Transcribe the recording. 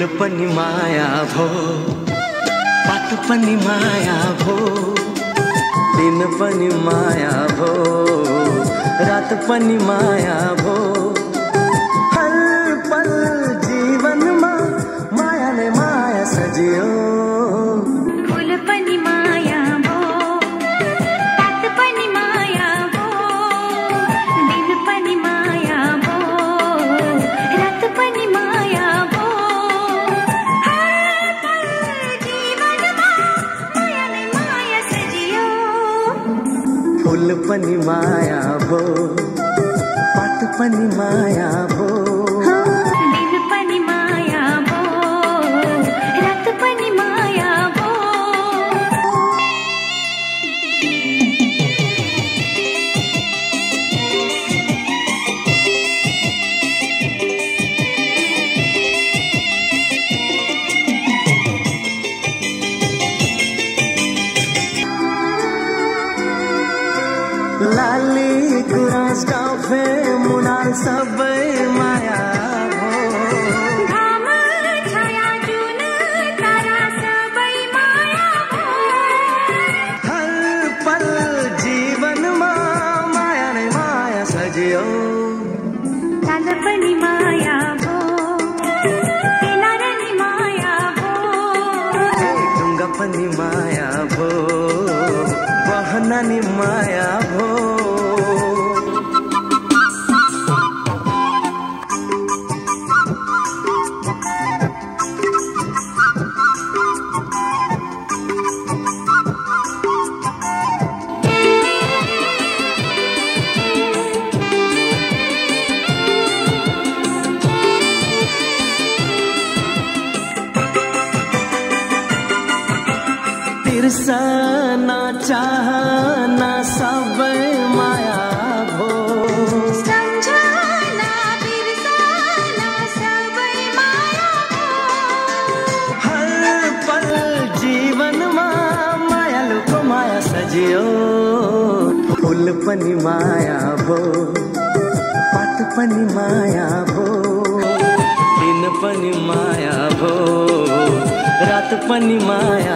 फूल पनि माया भो, पात पनि माया भो, दिन पनि माया भो, रात पनि माया भो। हर पल जीवनमा माया नै माया सजियो। फूल पनि माया भो, पात पनि माया भो, दिन पनि माया भो, रात पनि माया भो। हर पल जीवनमा माया नै माया सजियो। फूल पनि माया भो, पात पनि माया भो, दिन पनि माया भो, रात पनि माया भो। लाली गुराँस काफे मुनार सबै माया भो। घाम छाया जुन तारा सबै माया भो। हर पल जीवनमा माया नै माया सजियो। चाँद पनि माया भो, किनार नि माया भो, ढुङ्गा पनि माया भो, बहना नि माया भो। तिर्सना चाहना सबै माया भो। सम्झना बिर्सना सबै माया भो। हर पल जीवनमा मायालुको माया सजियो। फूल पनि माया भो, पात पनि माया भो, दिन पनि माया भो, रात पनि माया